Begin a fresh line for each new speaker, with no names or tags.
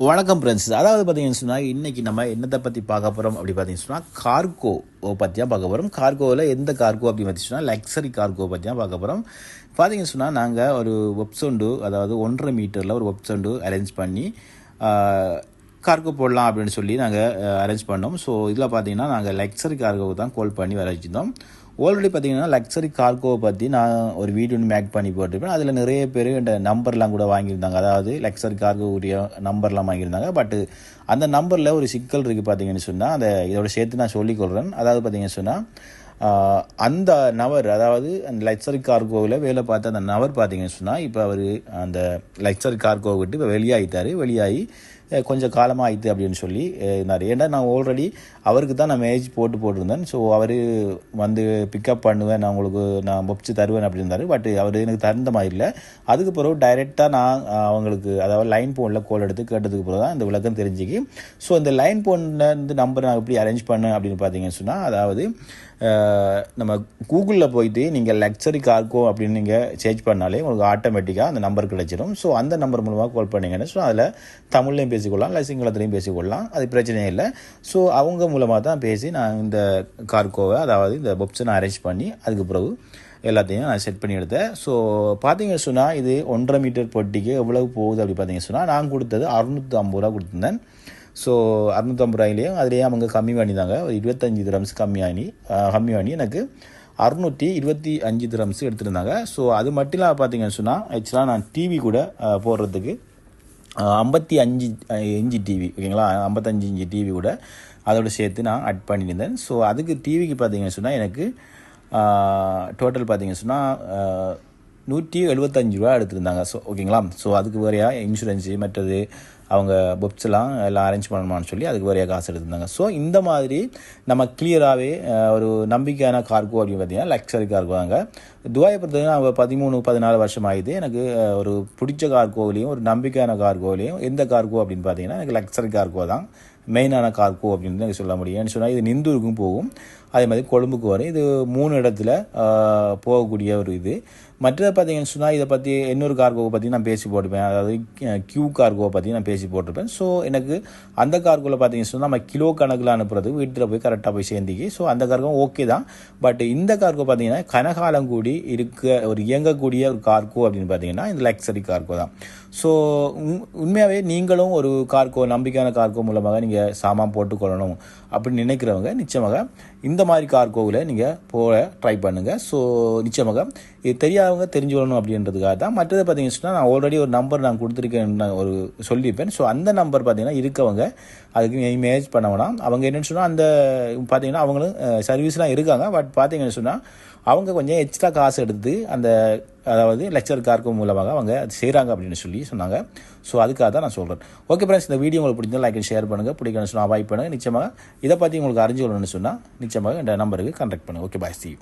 வணக்கம் ஃப்ரெண்ட்ஸ். அதாவது பார்த்தீங்கன்னு சொன்னால் இன்றைக்கி நம்ம என்னத்தை பற்றி பார்க்க போகிறோம் அப்படி பார்த்தீங்கன்னு சொன்னால் கார்கோ பற்றியாக பார்க்க போகிறோம். கார்கோவில் எந்த கார்கோ அப்படி பார்த்து சொன்னால் லக்ஸரி கார்கோ பற்றியாக பார்க்க போகிறோம். பார்த்தீங்கன்னு சொன்னால் நாங்கள் ஒரு வெப்சைண்டு, அதாவது 1.5 மீட்டரில் ஒரு வெப்சைண்டு அரேஞ்ச் பண்ணி கார்கோ போடலாம் அப்படின்னு சொல்லி நாங்கள் அரேஞ்ச் பண்ணோம். ஸோ இதில் பார்த்தீங்கன்னா நாங்கள் லக்ஸரி கார்கோவை தான் கால் பண்ணி வர வச்சுருந்தோம். ஆல்ரெடி பார்த்தீங்கன்னா லக்ஸரி கார்கோவை பற்றி நான் ஒரு வீடியோ மேக் பண்ணி போட்டிருப்பேன். அதில் நிறைய பேர் இந்த நம்பர்லாம் கூட வாங்கியிருந்தாங்க. அதாவது லக்ஸரி கார்கோவுடைய நம்பர்லாம் வாங்கியிருந்தாங்க. பட் அந்த நம்பரில் ஒரு சிக்கல் இருக்குது பார்த்தீங்கன்னு சொன்னால், அதை இதோட சேர்த்து நான் சொல்லிக்கொள்கிறேன். அதாவது பார்த்தீங்கன்னு சொன்னால் அந்த நபர், அதாவது அந்த லக்ஸரி கார்கோவில் வேலை பார்த்த அந்த நபர் பார்த்தீங்கன்னு சொன்னால் இப்போ அவர் அந்த லக்ஸரி கார்கோவை விட்டு இப்போ வெளியாகி கொஞ்சம் காலமாக ஆயிடுது அப்படின்னு சொல்லி ஏன்னா நான் ஆல்ரெடி அவருக்கு தான் நான் மேஜ் போட்டிருந்தேன். ஸோ அவர் வந்து பிக்கப் பண்ணுவேன், நான் உங்களுக்கு நான் பொப்ச்சு தருவேன் அப்படி இருந்தார். பட் அவர் எனக்கு தகுந்த மாதிரி இல்லை. அதுக்கு பிறகு டைரெக்டாக நான் அவங்களுக்கு, அதாவது லைன் ஃபோனில் கால் எடுத்து கேட்டதுக்கு பிறகு தான் இந்த விளக்கம் தெரிஞ்சுக்கி. ஸோ இந்த லைன் ஃபோன்லேருந்து நம்பர் நான் எப்படி அரேஞ்ச் பண்ணேன் அப்படின்னு பார்த்தீங்கன்னு சொன்னால், அதாவது நம்ம கூகுளில் போயிட்டு நீங்கள் லக்ஸரி கார்கோ அப்படின்னு நீங்கள் சர்ச் பண்ணாலே உங்களுக்கு ஆட்டோமேட்டிக்காக அந்த நம்பர் கிடைச்சிடும். ஸோ அந்த நம்பர் மூலமாக கால் பண்ணிங்கன்னு ஸோ அதில் தமிழ்லையும் பேசிக்கொள்ளலாம், இல்லை சிங்களத்துலையும் பேசிக்கொள்ளலாம், அது பிரச்சனையே இல்லை. ஸோ அவங்க மூலமாக தான் பேசி நான் இந்த கார்கோவை, அதாவது இந்த பொப்ஸை நான் அரேஞ்ச் பண்ணி அதுக்கு பிறகு எல்லாத்தையும் நான் செட் பண்ணி எடுத்தேன். ஸோ பார்த்தீங்கன்னு சொன்னால் இது 1.5 மீட்டர் பொட்டிக்கு எவ்வளவு போகுது அப்படி பார்த்தீங்கன்னு சொன்னால், நான் கொடுத்தது 650 ரூபா கொடுத்துருந்தேன். ஸோ 650 ரூபாயிலையும் அதுலேயே அவங்க கம்மி பண்ணிதாங்க. ஒரு 25 திரம்ஸ் கம்மி பண்ணி எனக்கு 625 திரம்ஸ் எடுத்துருந்தாங்க. ஸோ அது மட்டும் இல்லாமல் பார்த்தீங்கன்னு சொன்னால், ஆக்சுவலாக நான் டிவி கூட போடுறதுக்கு 55 இன்ச்சு டிவி, ஓகேங்களா, 55 இன்ச்சு டிவி கூட அதோட சேர்த்து நான் அட் பண்ணியிருந்தேன். ஸோ அதுக்கு டிவிக்கு பார்த்தீங்கன்னு சொன்னால் எனக்கு டோட்டல் பார்த்தீங்கன்னு சொன்னால் 175 ரூபா எடுத்திருந்தாங்க. ஸோ ஓகேங்களா. ஸோ அதுக்கு வேறையா இன்சூரன்ஸு மற்றது அவங்க பொப்ஸ்லாம் எல்லாம் அரேஞ்ச் பண்ணணுமான்னு சொல்லி அதுக்கு வேறையா காசு எடுத்திருந்தாங்க. ஸோ இந்த மாதிரி நம்ம கிளியராகவே ஒரு நம்பிக்கையான கார்கோ அப்படின்னு பார்த்தீங்கன்னா லக்ஸரி கார்கோ தாங்க. துபாயை பொறுத்தவரைக்கும் அவங்க 13-14 வருஷம் ஆகிடுது. எனக்கு ஒரு பிடிச்ச கார்கோவிலையும் ஒரு நம்பிக்கையான கார்கோவிலையும் எந்த கார்கோ அப்படின்னு பார்த்தீங்கன்னா எனக்கு லக்ஸரி கார்கோ தான் மெயினான கார்கோ அப்படின்னு எனக்கு சொல்ல முடியும். ஏன்னு சொன்னால் இது நிந்தூருக்கும் போகும், அதே மாதிரி கொழும்புக்கு வரும். இது 3 இடத்துல போகக்கூடிய ஒரு இது. மற்றது பார்த்தீங்கன்னு சொன்னால் இதை பற்றி இன்னொரு கார்கோவை பற்றி நான் பேசி போட்டிருப்பேன், அதாவது கியூ கார்கோவை பற்றி நான் பேசி போட்டிருப்பேன். ஸோ எனக்கு அந்த கார்கோவில் பார்த்தீங்கன்னு சொன்னால் நம்ம கிலோ கணக்கில் அனுப்புறது வீட்டில் போய் கரெக்டாக போய் சேர்ந்திக்கி. ஸோ அந்த கார்கோ ஓகே தான். பட் இந்த கார்கோ பார்த்தீங்கன்னா கனகாலம் கூடி ஒரு இயங்கக்கூடிய ஒரு கார்கோ அப்படின்னு பார்த்தீங்கன்னா இந்த லக்ஸரி கார்கோ தான். ஸோ உண்மையாகவே நீங்களும் ஒரு கார்கோ, நம்பிக்கையான கார்கோ மூலமாக நீங்கள் சாமான் போட்டுக்கொள்ளணும் அப்படின்னு நினைக்கிறவங்க நிச்சயமாக இந்த மாதிரி கார்கோவில் நீங்கள் போக ட்ரை பண்ணுங்கள். ஸோ நிச்சயமாக இது தெரியாதவங்க தெரிஞ்சுக்கணும் அப்படின்றதுக்காக தான். மற்றது பார்த்தீங்கன்னு சொன்னால் நான் ஆல்ரெடி ஒரு நம்பர் நான் கொடுத்துருக்கேன், நான் ஒரு சொல்லியிருப்பேன். ஸோ அந்த நம்பர் பார்த்தீங்கன்னா இருக்கவங்க அதுக்கு மேனேஜ் பண்ண வேணாம். அவங்க என்னென்னு சொன்னால் அந்த பார்த்தீங்கன்னா அவங்களும் சர்வீஸ்லாம் இருக்காங்க. பட் பார்த்தீங்கன்னு சொன்னால் அவங்க கொஞ்சம் எக்ஸ்ட்ரா காசு எடுத்து அந்த, அதாவது லக்ஸரி கார்கோ மூலமாக அவங்க அது செய்கிறாங்க அப்படின்னு சொல்லி சொன்னாங்க. ஸோ அதுக்காக தான் நான் சொல்கிறேன். ஓகே ஃப்ரெண்ட்ஸ், இந்த வீடியோ உங்களுக்கு பிடிச்சிருந்தா லைக் ஷேர் பண்ணுங்கள், பிடிக்கணும்னு சொன்னால் அவாய்ட் பண்ணுங்கள். நிச்சயமாக இதை பற்றி உங்களுக்கு அறிஞ்சுக்கணும்னு சொன்னால் நிச்சயமாக இந்த நம்பருக்கு கான்டாக்ட் பண்ணுங்கள். Okay, bye, see you.